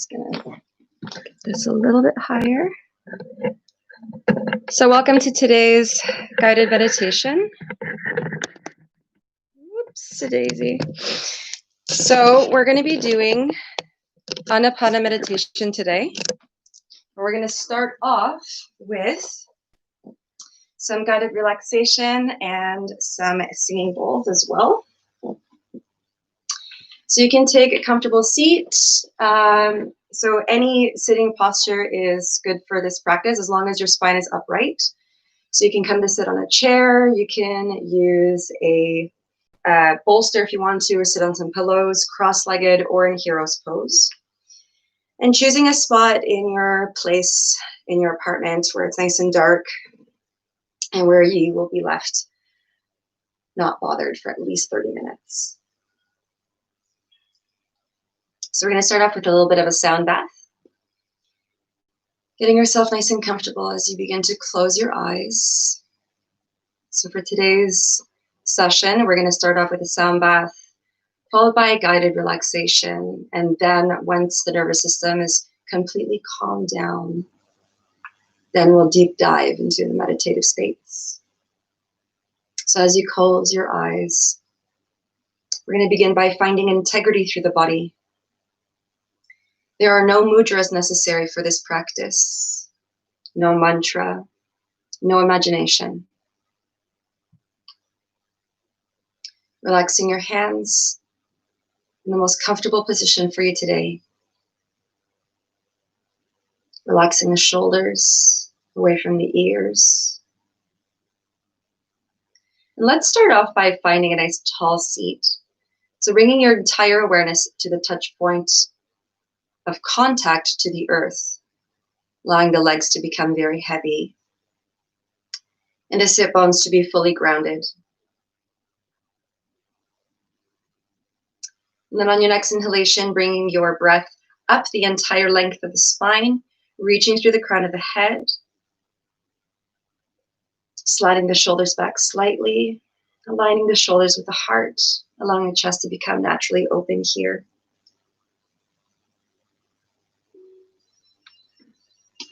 Just gonna get this a little bit higher. So welcome to today's guided meditation. Whoops, daisy. So we're going to be doing Anapana meditation today. We're going to start off with some guided relaxation and some singing bowls as well. So you can take a comfortable seat. So any sitting posture is good for this practice as long as your spine is upright. So you can come to sit on a chair. You can use a bolster if you want to, or sit on some pillows, cross-legged or in hero's pose. And choosing a spot in your place, in your apartment where it's nice and dark and where you will be left not bothered for at least 30 minutes. So we're going to start off with a little bit of a sound bath. Getting yourself nice and comfortable as you begin to close your eyes. So for today's session, we're going to start off with a sound bath, followed by a guided relaxation. And then once the nervous system is completely calmed down, then we'll deep dive into the meditative states. So as you close your eyes, we're going to begin by finding integrity through the body. There are no mudras necessary for this practice, no mantra, no imagination. Relaxing your hands in the most comfortable position for you today. Relaxing the shoulders away from the ears. And let's start off by finding a nice tall seat. So bringing your entire awareness to the touch point of contact to the earth, allowing the legs to become very heavy and the sit bones to be fully grounded. And then on your next inhalation, bringing your breath up the entire length of the spine, reaching through the crown of the head, sliding the shoulders back slightly, aligning the shoulders with the heart, allowing the chest to become naturally open here.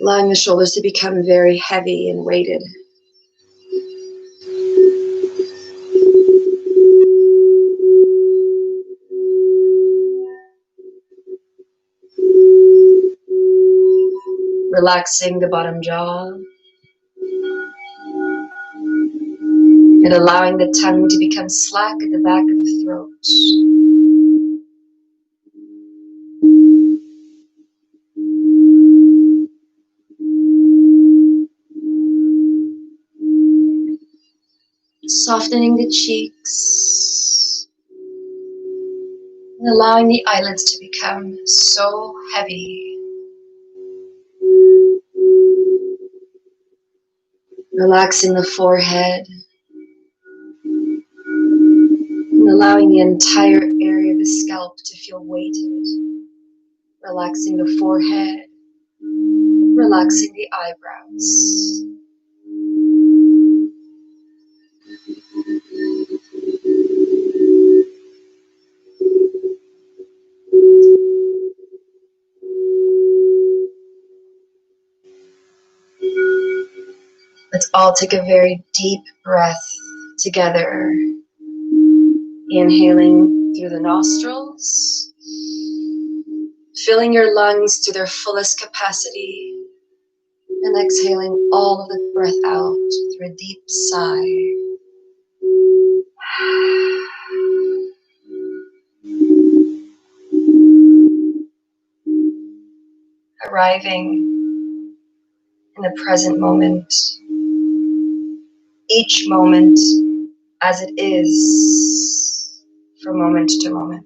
Allowing the shoulders to become very heavy and weighted. Relaxing the bottom jaw. And allowing the tongue to become slack at the back of the throat. Softening the cheeks. And allowing the eyelids to become so heavy. Relaxing the forehead. And allowing the entire area of the scalp to feel weighted. Relaxing the forehead. Relaxing the eyebrows. Let's all take a very deep breath together. Inhaling through the nostrils, filling your lungs to their fullest capacity, and exhaling all of the breath out through a deep sigh. Arriving in the present moment, each moment as it is, from moment to moment.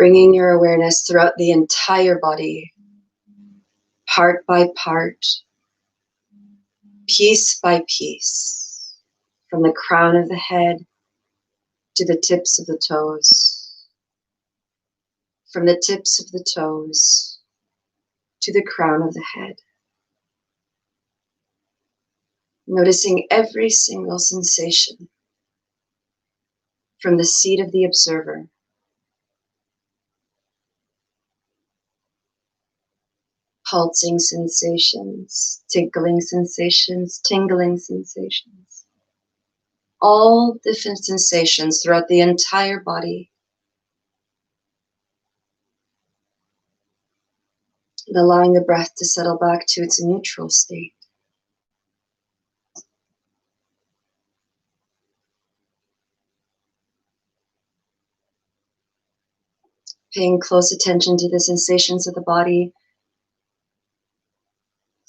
Bringing your awareness throughout the entire body, part by part, piece by piece, from the crown of the head to the tips of the toes, from the tips of the toes to the crown of the head. Noticing every single sensation from the seat of the observer. Pulsing sensations, tickling sensations, tingling sensations. All different sensations throughout the entire body. And allowing the breath to settle back to its neutral state. Paying close attention to the sensations of the body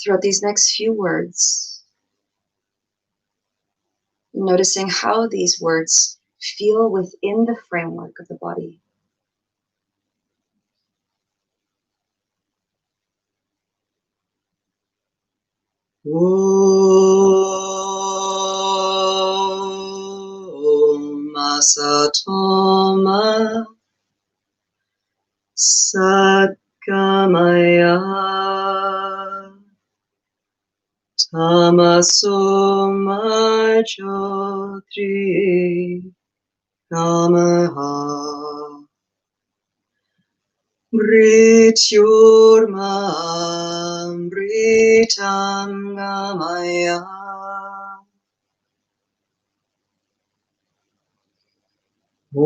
throughout these next few words. Noticing how these words feel within the framework of the body. Om Asatoma Satgamaya Tamasoma Jyoti Namaha Mrityurma Mritam Gamaya Om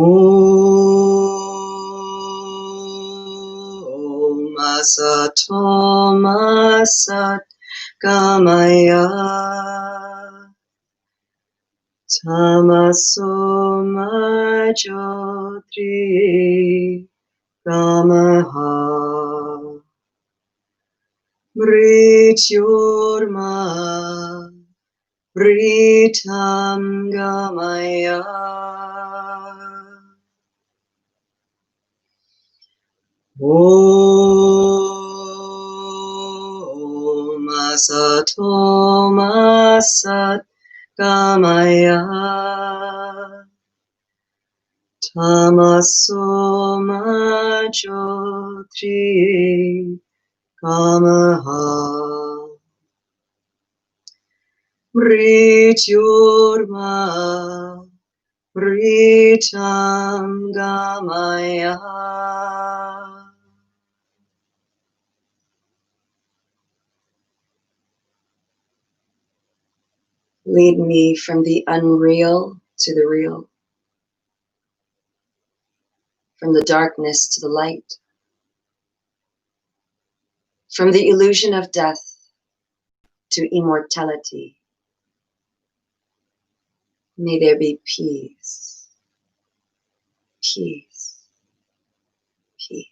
Asatoma Satgamaya Tamasoma Jyoti Namaha Mrityurma Mritam Gamaya Om Asatoma Satgamaya Tamasoma Jyoti Namaha Mrityurma Mritam Gamaya. Lead me from the unreal to the real, from the darkness to the light, from the illusion of death to immortality. May there be peace, peace, peace.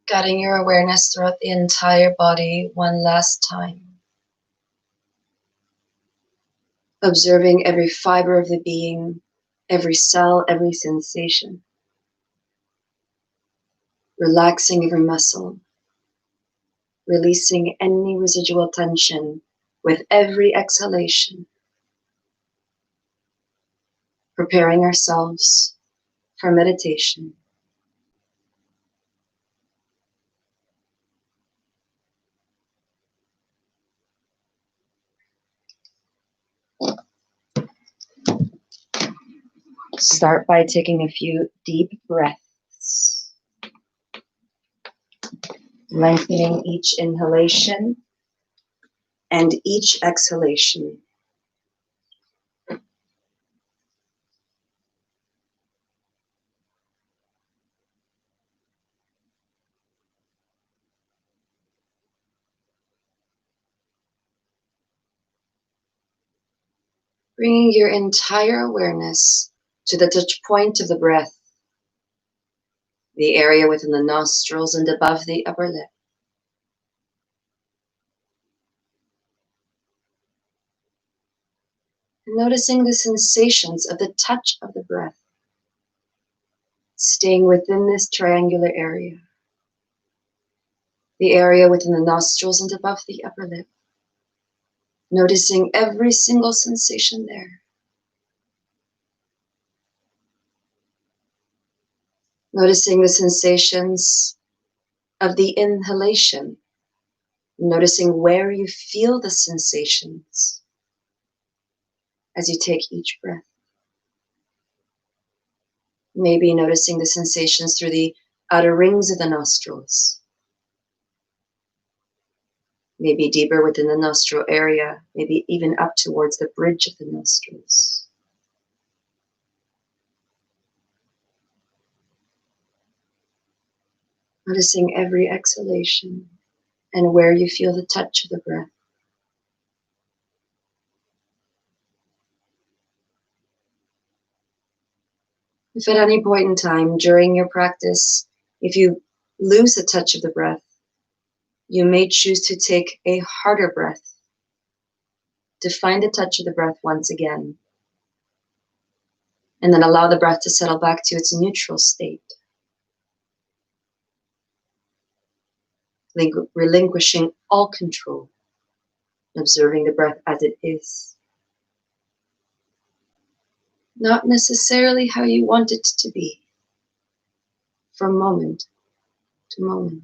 Guiding your awareness throughout the entire body one last time. Observing every fiber of the being, every cell, every sensation. Relaxing every muscle. Releasing any residual tension with every exhalation. Preparing ourselves for meditation. Start by taking a few deep breaths, lengthening each inhalation and each exhalation. Bringing your entire awareness to the touch point of the breath, the area within the nostrils and above the upper lip. And noticing the sensations of the touch of the breath, staying within this triangular area, the area within the nostrils and above the upper lip. Noticing every single sensation there. Noticing the sensations of the inhalation. Noticing where you feel the sensations as you take each breath. Maybe noticing the sensations through the outer rings of the nostrils. Maybe deeper within the nostril area, maybe even up towards the bridge of the nostrils. Noticing every exhalation and where you feel the touch of the breath. If at any point in time during your practice, if you lose the touch of the breath, you may choose to take a harder breath to find the touch of the breath once again, and then allow the breath to settle back to its neutral state, relinquishing all control, observing the breath as it is. Not necessarily how you want it to be, from moment to moment.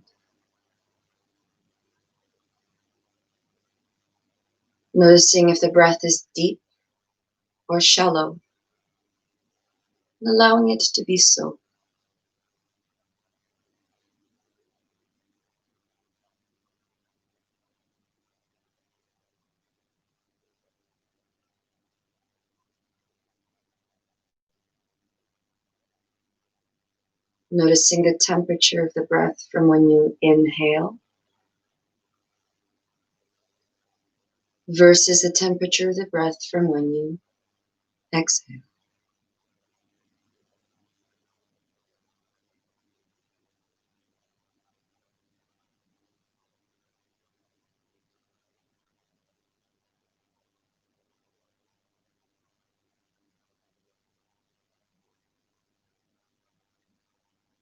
Noticing if the breath is deep or shallow, and allowing it to be so. Noticing the temperature of the breath from when you inhale versus the temperature of the breath from when you exhale.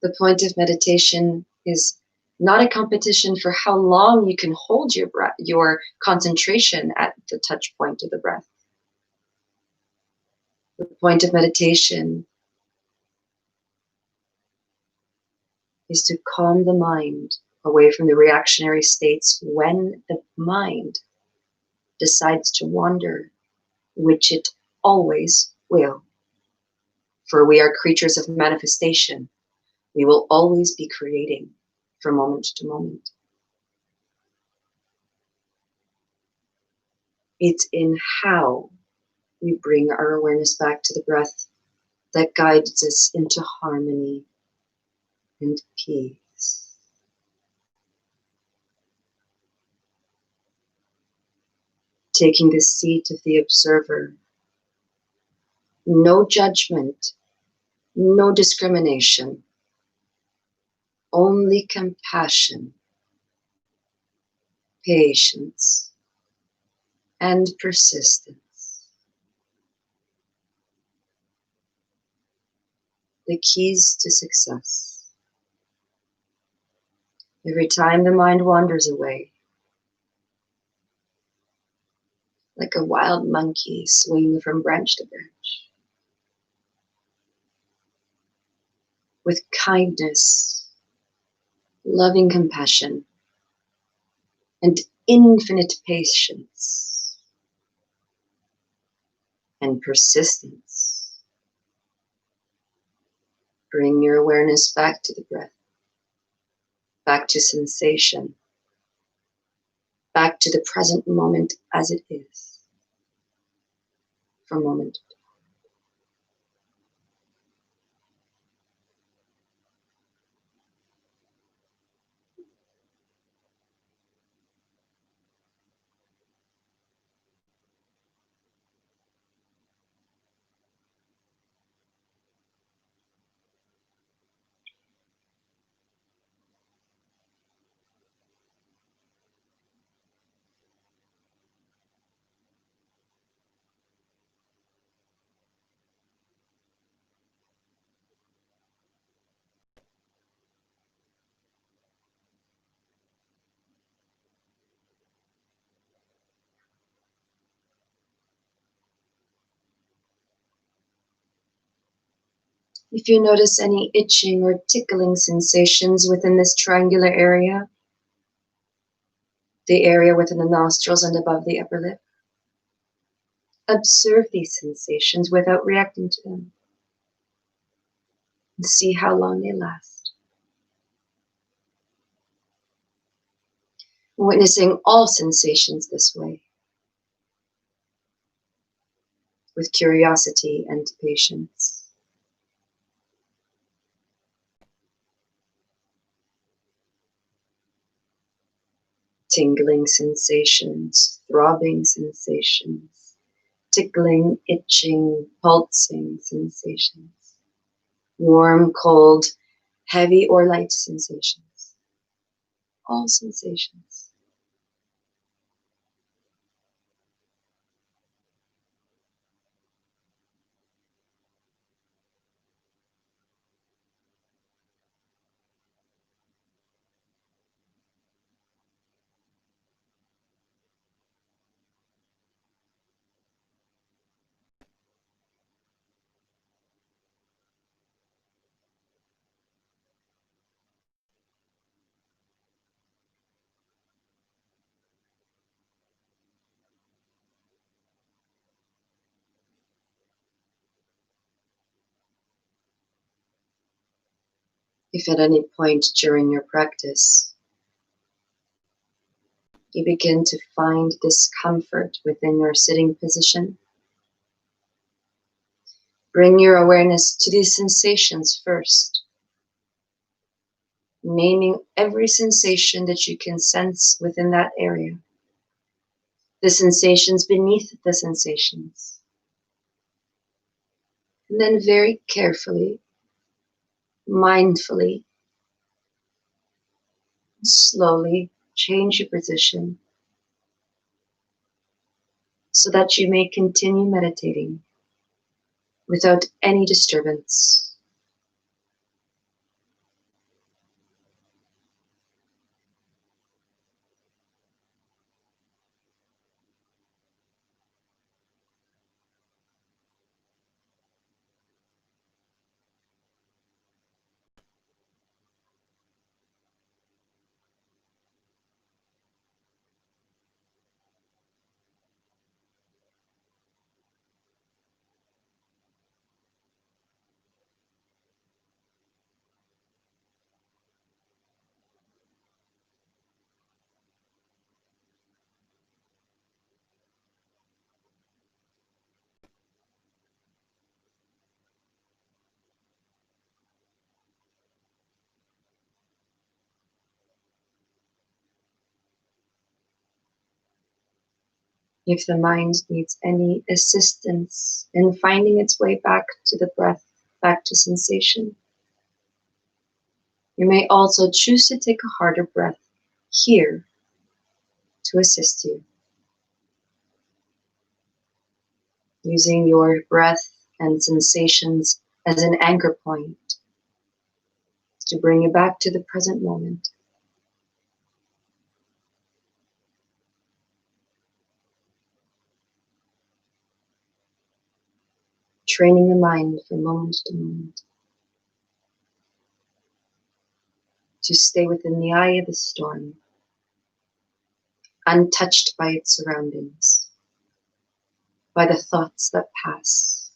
The point of meditation is not a competition for how long you can hold your breath, your concentration at the touch point of the breath. The point of meditation is to calm the mind away from the reactionary states when the mind decides to wander, which it always will. For we are creatures of manifestation. We will always be creating from moment to moment. It's in how we bring our awareness back to the breath that guides us into harmony and peace. Taking the seat of the observer. No judgment, no discrimination, only compassion, patience, and persistence. The keys to success. Every time the mind wanders away, like a wild monkey swinging from branch to branch, with kindness, loving compassion, and infinite patience, and persistence, Bring your awareness back to the breath, back to sensation, back to the present moment as it is, for a moment. If you notice any itching or tickling sensations within this triangular area, the area within the nostrils and above the upper lip, observe these sensations without reacting to them and see how long they last. Witnessing all sensations this way, with curiosity and patience. Tingling sensations, throbbing sensations, tickling, itching, pulsing sensations, warm, cold, heavy or light sensations, all sensations. If at any point during your practice you begin to find discomfort within your sitting position, bring your awareness to these sensations first, naming every sensation that you can sense within that area, the sensations beneath the sensations. And then very carefully, mindfully, slowly change your position so that you may continue meditating without any disturbance. If the mind needs any assistance in finding its way back to the breath, back to sensation, you may also choose to take a harder breath here to assist you, using your breath and sensations as an anchor point to bring you back to the present moment. Training the mind from moment to moment to stay within the eye of the storm, untouched by its surroundings, by the thoughts that pass,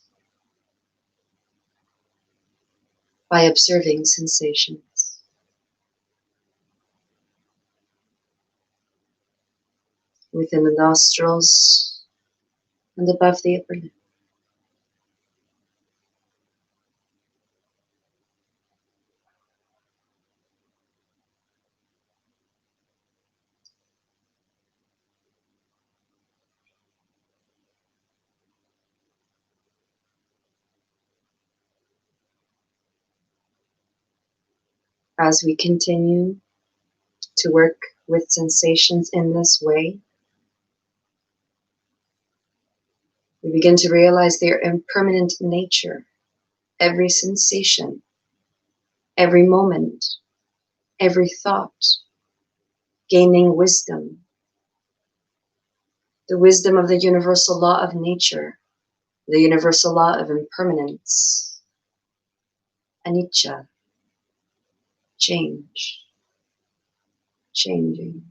by observing sensations. Within the nostrils and above the upper lip. As we continue to work with sensations in this way, we begin to realize their impermanent nature. Every sensation, every moment, every thought, gaining wisdom, the wisdom of the universal law of nature, the universal law of impermanence, anicca, change, changing.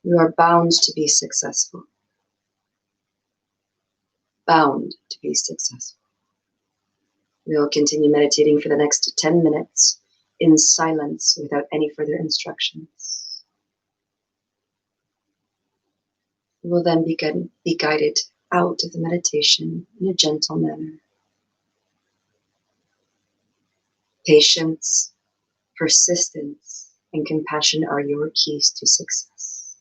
You are bound to be successful. Bound to be successful. We will continue meditating for the next 10 minutes in silence without any further instructions. We will then be guided out of the meditation in a gentle manner. Patience, persistence, and compassion are your keys to success.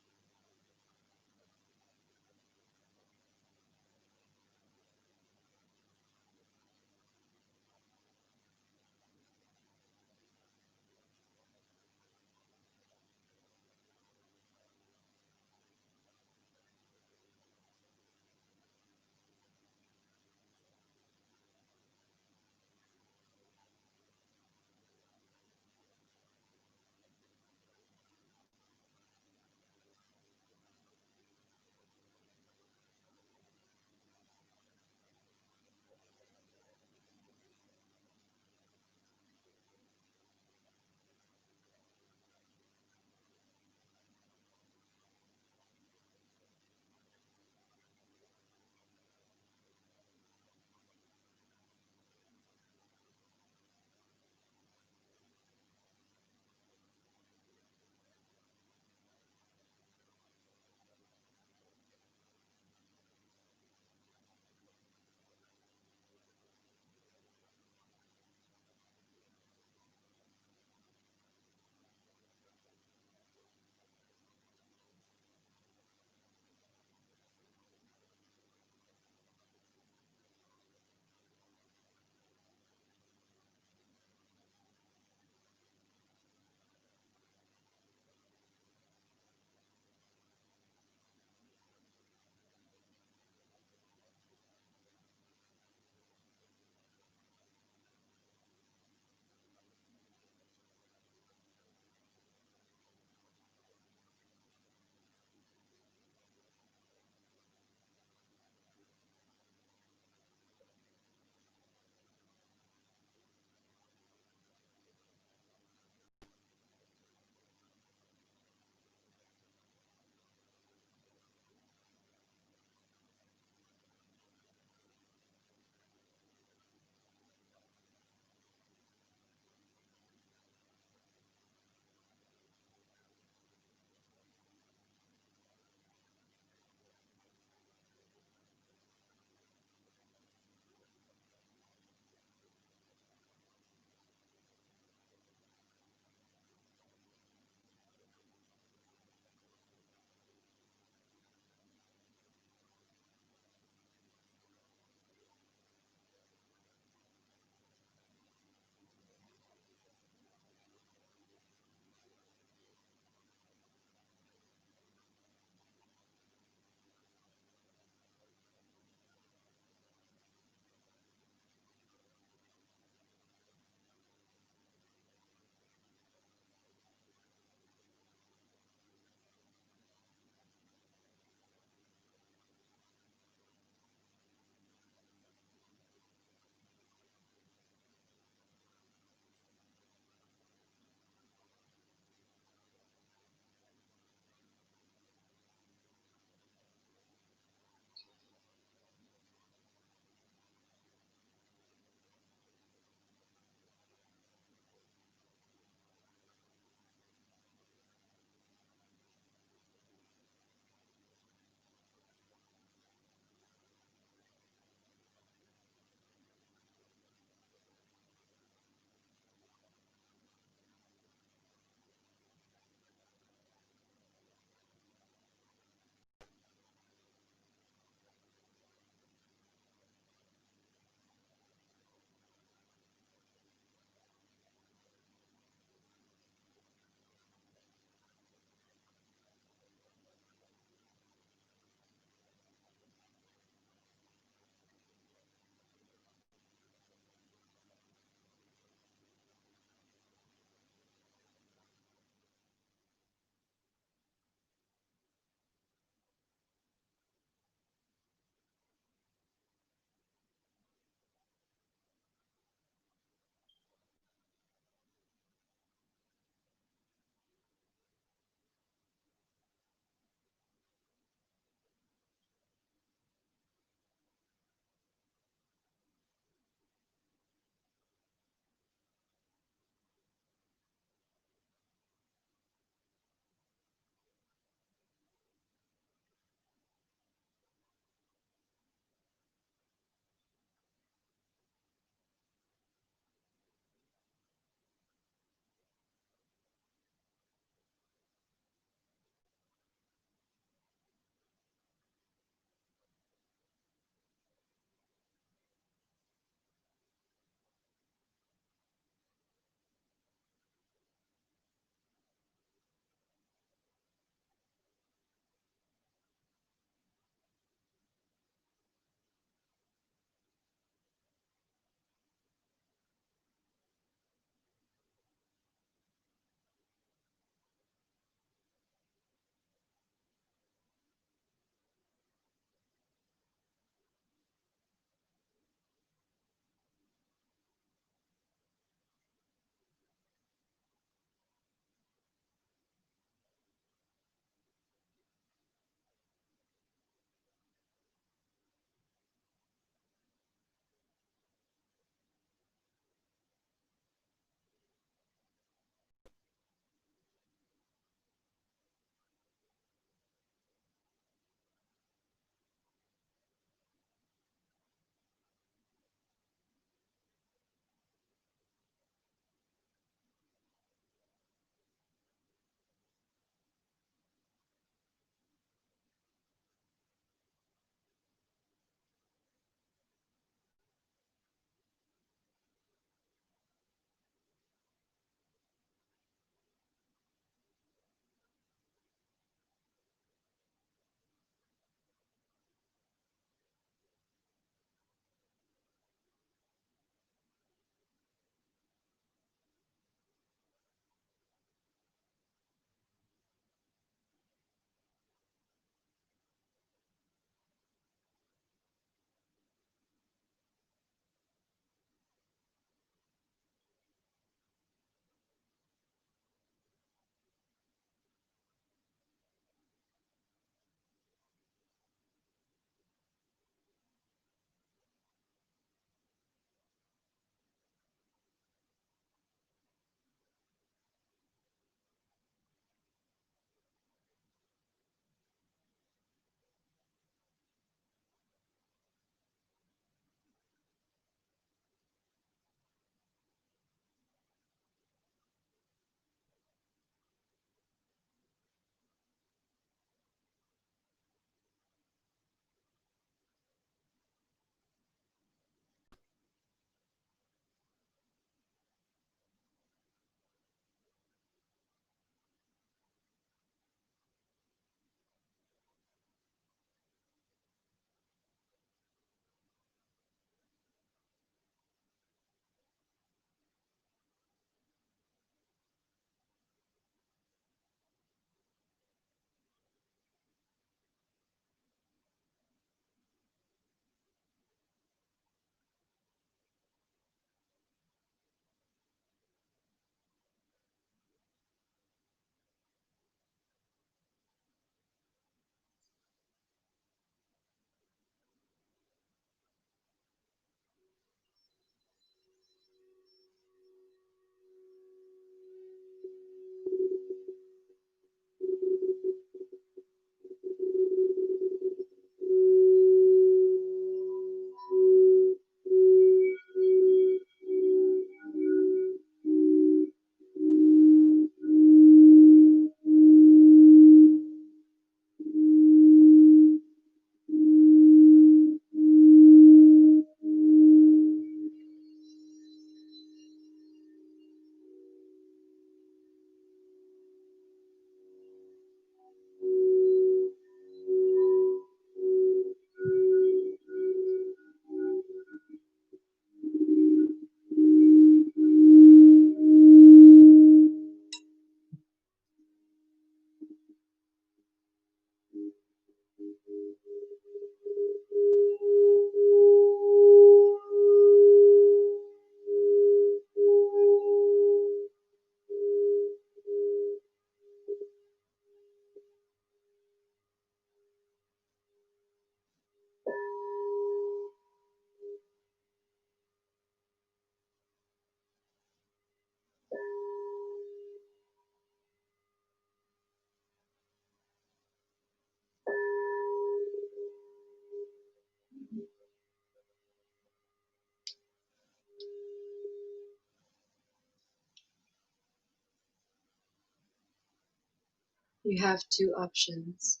You have two options.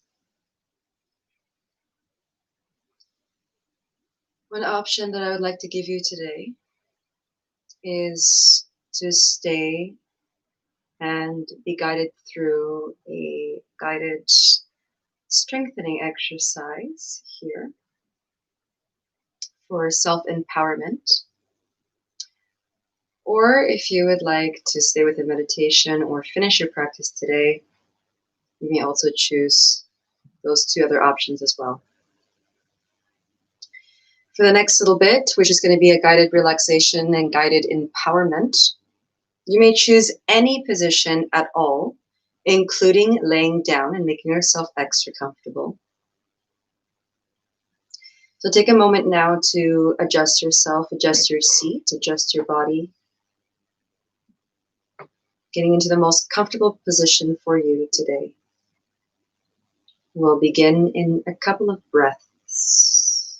One option that I would like to give you today is to stay and be guided through a guided strengthening exercise here for self-empowerment. Or if you would like to stay with the meditation or finish your practice today, you may also choose those two other options as well. For the next little bit, which is going to be a guided relaxation and guided empowerment, you may choose any position at all, including laying down and making yourself extra comfortable. So take a moment now to adjust yourself, adjust your seat, adjust your body, getting into the most comfortable position for you today. We'll begin in a couple of breaths.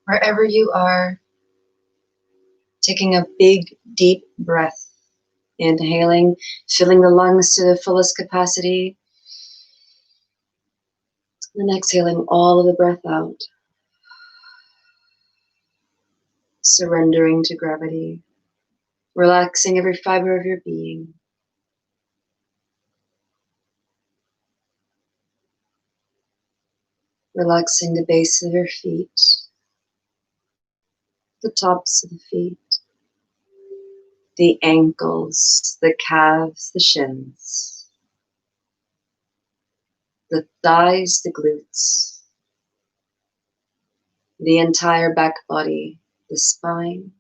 Wherever you are, taking a big, deep breath, inhaling, filling the lungs to the fullest capacity, and exhaling all of the breath out, surrendering to gravity, relaxing every fiber of your being. Relaxing the base of your feet, the tops of the feet, the ankles, the calves, the shins, the thighs, the glutes, the entire back body, the spine,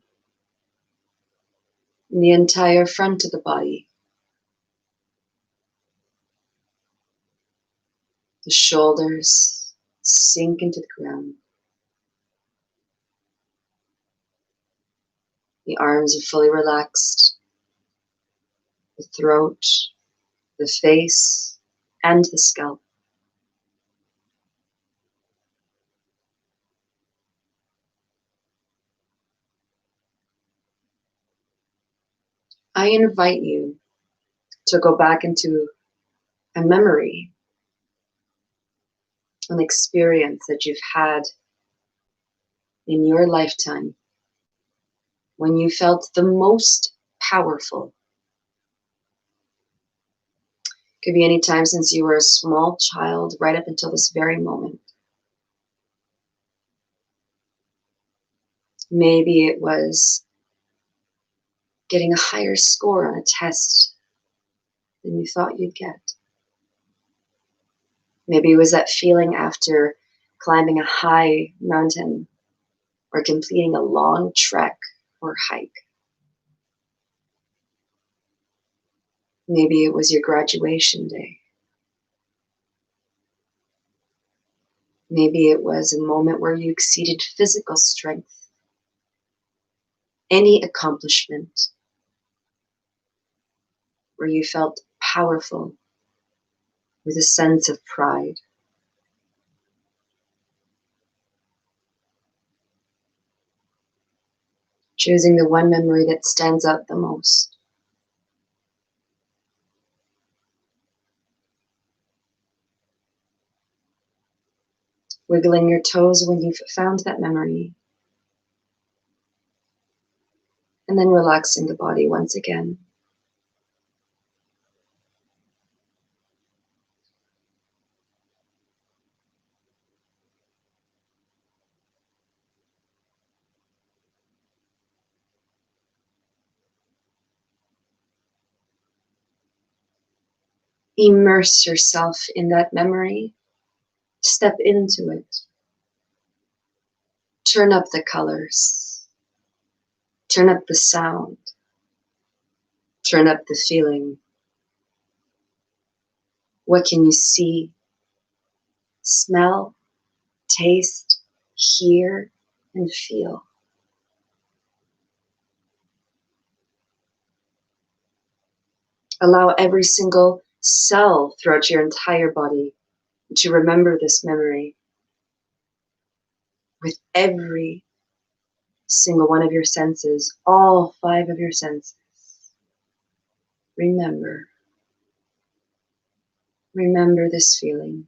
and the entire front of the body, the shoulders sink into the ground. The arms are fully relaxed, the throat, the face, and the scalp. I invite you to go back into a memory, an experience that you've had in your lifetime when you felt the most powerful. Could be any time since you were a small child right up until this very moment. Maybe it was getting a higher score on a test than you thought you'd get. Maybe it was that feeling after climbing a high mountain or completing a long trek or hike. Maybe it was your graduation day. Maybe it was a moment where you exceeded physical strength, any accomplishment, where you felt powerful with a sense of pride. Choosing the one memory that stands out the most. Wiggling your toes when you've found that memory. And then relaxing the body once again. Immerse yourself in that memory. Step into it. Turn up the colors. Turn up the sound. Turn up the feeling. What can you see, smell, taste, hear, and feel? Allow every single cell throughout your entire body to remember this memory with every single one of your senses, all 5 of your senses. Remember this feeling.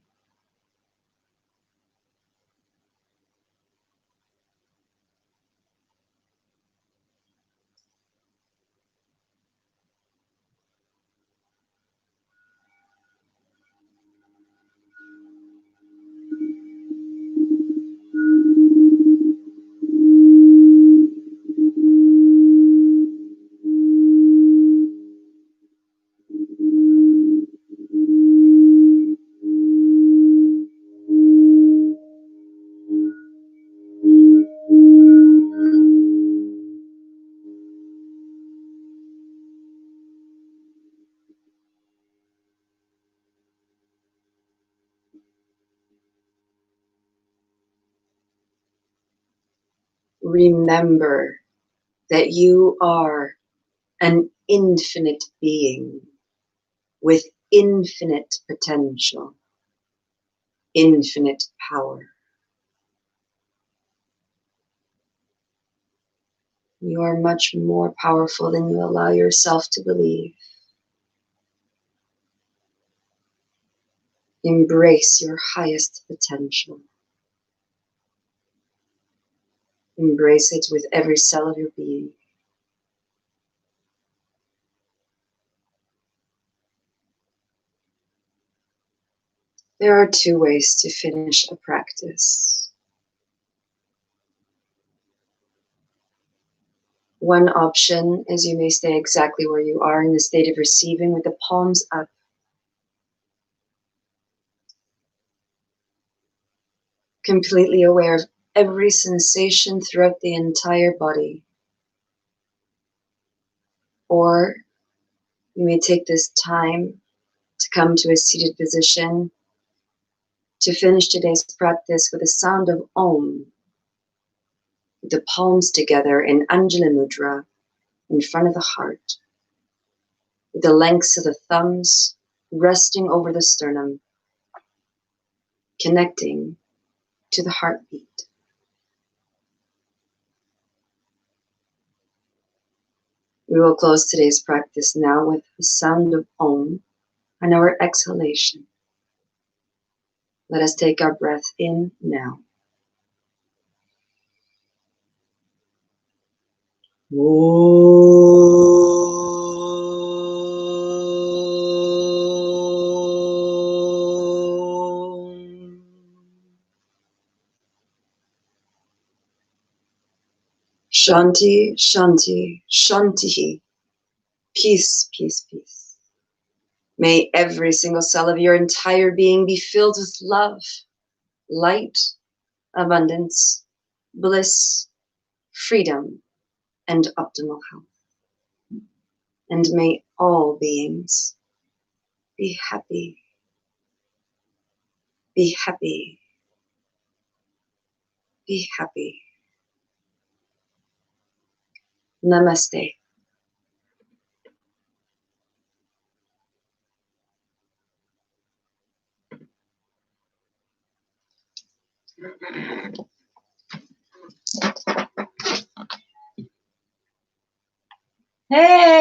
Remember that you are an infinite being with infinite potential, infinite power. You are much more powerful than you allow yourself to believe. Embrace your highest potential. Embrace it with every cell of your being. There are 2 ways to finish a practice. One option is you may stay exactly where you are in the state of receiving with the palms up. Completely aware of every sensation throughout the entire body. Or you may take this time to come to a seated position to finish today's practice with a sound of Om, with the palms together in Anjali Mudra in front of the heart, with the lengths of the thumbs resting over the sternum, connecting to the heartbeat. We will close today's practice now with the sound of Om and our exhalation. Let us take our breath in now. Shanti, Shanti, Shanti. Peace, peace, peace. May every single cell of your entire being be filled with love, light, abundance, bliss, freedom, and optimal health. And may all beings be happy, be happy, be happy. Namaste. Hey!